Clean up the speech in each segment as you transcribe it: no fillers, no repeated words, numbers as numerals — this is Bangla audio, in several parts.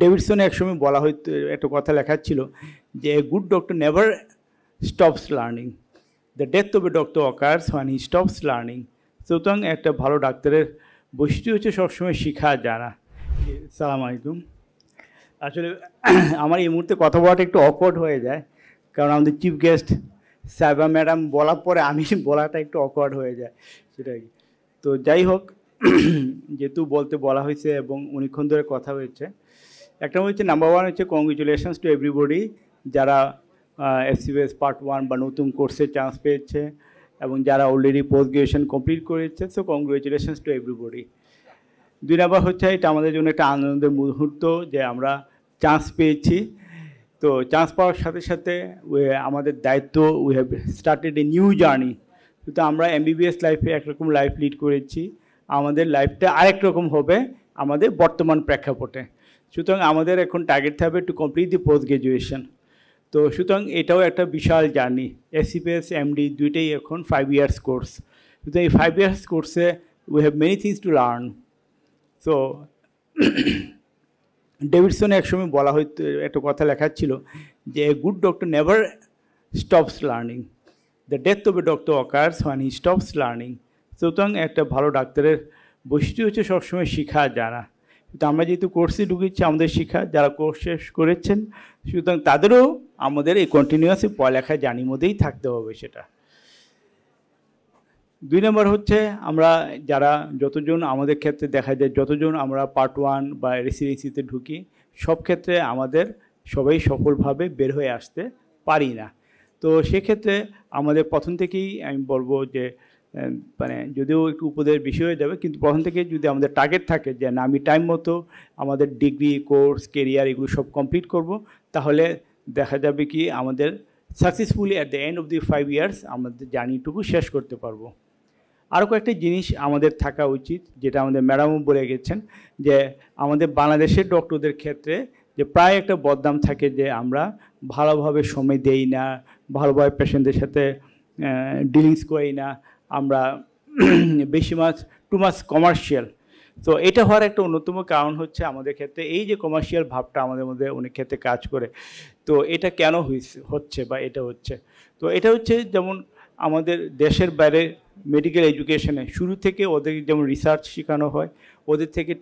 ডেভিডসনে একসময় বলা হয়তো একটা কথা লেখা ছিল যে a good doctor never stops learning, the death of a doctor occurs when he stops learning. সুতরাং একটা ভালো ডাক্তারের বৈশিষ্ট্য হচ্ছে সবসময় শিখা জানা। সালাম আলাইকুম। আসলে আমার এই মুহূর্তে কথা বলাটা একটু অকওয়ার্ড হয়ে যায়, কারণ আমাদের চিফ গেস্ট সাইবা ম্যাডাম বলার পরে আমি বলাটা একটু অকওয়ার্ড হয়ে যায়, সেটাই। তো যাই হোক, যেহেতু বলতে বলা হয়েছে এবং অনেকক্ষণ ধরে কথা হয়েছে, একটা হচ্ছে নাম্বার ওয়ান হচ্ছে কংগ্রেচুলেশনস টু এভরিবডি যারা এসসিবিএস পার্ট 1 বা নতুন কোর্সে চান্স পেয়েছে এবং যারা অলরেডি পোস্ট গ্রাজুয়েশন কমপ্লিট করেছে। So congratulations to everybody. 2 number হচ্ছে এটা আমাদের জন্য একটা আনন্দের মুহূর্ত যে আমরা চান্স পেয়েছি। তো চান্স পাওয়ার সাথে সাথে আমাদের দায়িত্ব, we have started a new journey. কিন্তু আমরা এমবিবিএস লাইফে একরকম লাইফ লিড করেছি, আমাদের লাইফটা আরেক রকম হবে আমাদের বর্তমান প্রেক্ষাপটে। সুতরাং আমাদের এখন টার্গেট থাকবে to complete the post graduation. তো সুতরাং এটাও একটা বিশাল জার্নি। এসসিপিএস এমডি দুইটাই এখন 5 ইয়ার্স কোর্স। সুতরাং এই 5 ইয়ার্স কোর্সে we have many things to learn. So ডেভিডসনে একসময় বলা হয়তো একটা কথা লেখা ছিল যে a good doctor never stops learning, the death of a doctor occurs when he stops learning. সুতরাং একটা ভালো ডাক্তারের বৈশিষ্ট্য হচ্ছে সবসময় শিখা জানা। কিন্তু আমরা যেহেতু কোর্সে ঢুকেছি, আমাদের শিক্ষা যারা কোর্স শেষ করেছেন, সুতরাং তাদেরও আমাদের এই কন্টিনিউয়াস পড়ালেখা জানির মধ্যেই থাকতে হবে। সেটা 2 নম্বর হচ্ছে আমরা যারা যতজন আমাদের ক্ষেত্রে দেখা যায়, যতজন আমরা পার্ট 1 বা রেসিডেন্সিতে ঢুকি, সব ক্ষেত্রে আমাদের সবাই সফলভাবে বের হয়ে আসতে পারি না। তো সেক্ষেত্রে আমাদের প্রথম থেকেই আমি বলবো যে মানে যদিও একটু উপদের বিষয় হয়ে যাবে, কিন্তু প্রথম থেকে যদি আমাদের টার্গেট থাকে যে না আমি টাইম মতো আমাদের ডিগ্রি কোর্স কেরিয়ার এগুলো সব কমপ্লিট করব, তাহলে দেখা যাবে কি আমাদের successfully at the end of the 5 years আমাদের জার্নিটুকু শেষ করতে পারবো। আরও কয়েকটা জিনিস আমাদের থাকা উচিত, যেটা আমাদের ম্যাডামও বলে গেছেন, যে আমাদের বাংলাদেশের ডক্টরদের ক্ষেত্রে যে প্রায় একটা বদনাম থাকে যে আমরা ভালোভাবে সময় দেই না, ভালোভাবে পেশেন্টদের সাথে ডিলিংস করি না, আমরা বেশি টু মাছ কমার্শিয়াল। তো এটা হওয়ার একটা অন্যতম কারণ হচ্ছে আমাদের ক্ষেত্রে এই যে কমার্শিয়াল ভাবটা আমাদের মধ্যে অনেক ক্ষেত্রে কাজ করে। তো এটা কেন হচ্ছে বা এটা হচ্ছে, তো এটা হচ্ছে যেমন আমাদের দেশের বাইরে মেডিকেল এডুকেশনে শুরু থেকে ওদের যেমন রিসার্চ শেখানো হয়, ওদের থেকে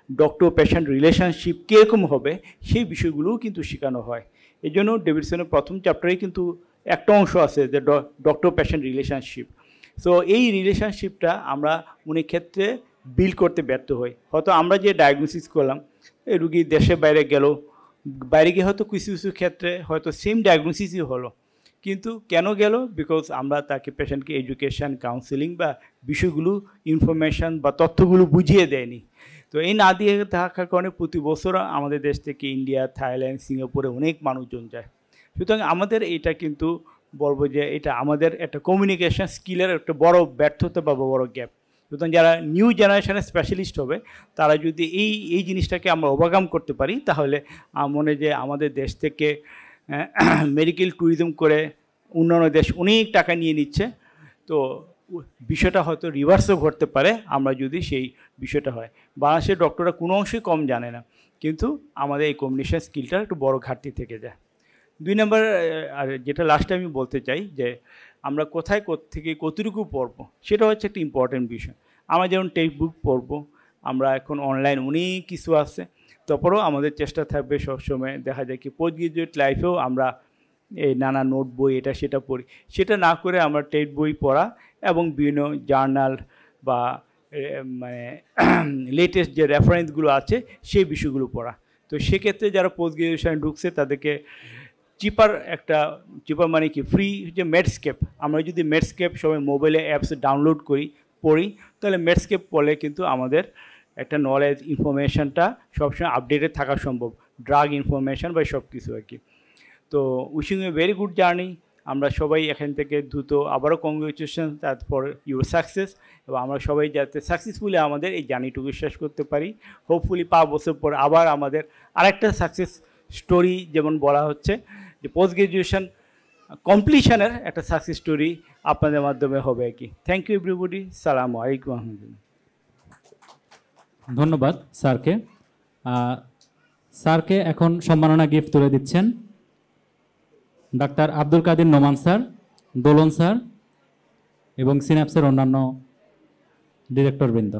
ডক্টর পেশেন্ট রিলেশনশিপ কীরকম হবে সেই বিষয়গুলোও কিন্তু শেখানো হয়। এই জন্য ডেভিডসনের প্রথম চ্যাপ্টারেই কিন্তু একটা অংশ আছে যে ডক্টর পেশেন্ট রিলেশনশিপ। সো এই রিলেশনশিপটা আমরা অনেক ক্ষেত্রে বিল্ড করতে ব্যর্থ হই। হয়তো আমরা যে ডায়াগনোসিস করলাম, এই রুগী দেশে বাইরে গেল, বাইরে গিয়ে হয়তো কিছু কিছু ক্ষেত্রে হয়তো সেম ডায়াগনোসিসই হলো, কিন্তু কেন গেল? বিকজ আমরা তাকে পেশেন্টকে এডুকেশন কাউন্সেলিং বা বিষয়গুলো ইনফরমেশান বা তথ্যগুলো বুঝিয়ে দেয়নি। তো এই না দিয়ে থাকার কারণে প্রতি বছর আমাদের দেশ থেকে ইন্ডিয়া, থাইল্যান্ড, সিঙ্গাপুরে অনেক মানুষজন যায়। সুতরাং আমাদের এটা কিন্তু বলবো যে এটা আমাদের একটা কমিউনিকেশন স্কিলের একটা বড় ব্যর্থতা বা বড় গ্যাপ। সুতরাং যারা নিউ জেনারেশনের স্পেশালিস্ট হবে, তারা যদি এই জিনিসটাকে আমরা ওভারকাম করতে পারি, তাহলে মনে যে আমাদের দেশ থেকে মেডিকেল ট্যুরিজম করে অন্যান্য দেশ অনেক টাকা নিয়ে নিচ্ছে। তো বিষয়টা হয়তো রিভার্সও ঘটতে পারে আমরা যদি সেই বিষয়টা হয়। বাংলাদেশের ডক্টররা কোনো অংশে কম জানে না, কিন্তু আমাদের এই কমিউনিকেশন স্কিলটা একটু বড় ঘাটতি থেকে যায়। 2 নম্বর আর যেটা লাস্টে আমি বলতে চাই যে আমরা কোথায় থেকে কতটুকু পড়বো, সেটা হচ্ছে একটা ইম্পর্টেন্ট বিষয়। আমরা যেমন টেক্সট বুক পড়বো, আমরা এখন অনলাইন অনেক কিছু আছে, তারপরেও আমাদের চেষ্টা থাকবে সবসময় দেখা যায় কি পোস্ট গ্রাজুয়েট লাইফেও আমরা এই নানা নোট বই এটা সেটা পড়ি, সেটা না করে আমরা টেক্সট বই পড়া এবং বিভিন্ন জার্নাল বা মানে লেটেস্ট যে রেফারেন্সগুলো আছে সেই বিষয়গুলো পড়া। তো সেক্ষেত্রে যারা পোস্ট গ্রাজুয়েশনে ঢুকছে তাদেরকে চিপার মানে কি ফ্রি যে মেডস্কেপ, আমরা যদি মেডস্কেপ সবাই মোবাইলে অ্যাপস ডাউনলোড করি পড়ি, তাহলে মেডস্কেপ পড়লে কিন্তু আমাদের একটা নলেজ ইনফরমেশানটা সবসময় আপডেটেড থাকা সম্ভব, ড্রাগ ইনফরমেশান বা সব কিছু আর কি। তো wishing a very good journey. আমরা সবাই এখান থেকে দ্রুত আবারও কংগ্রেচুলেশন ফর ইউর সাকসেস, এবং আমরা সবাই যাতে সাকসেসফুলি আমাদের এই জার্নিটুকু শেষ করতে পারি। হোপফুলি 5 বছর পর আবার আমাদের আরেকটা সাকসেস স্টোরি যেমন বলা হচ্ছে যে পোস্ট গ্রাজুয়েশন কমপ্লিশনের একটা সাকসেস স্টোরি আপনাদের মাধ্যমে হবে আর কি। Thank you everybody. সালামু আলাইকুম আহমদুল্লাহ। ধন্যবাদ স্যারকে। স্যারকে এখন সম্মাননা গিফট তুলে দিচ্ছেন ডাক্তার আব্দুল কাদের নোমান স্যার, দোলন স্যার এবং সিন্যাপসের অন্যান্য ডিরেক্টরবৃন্দ।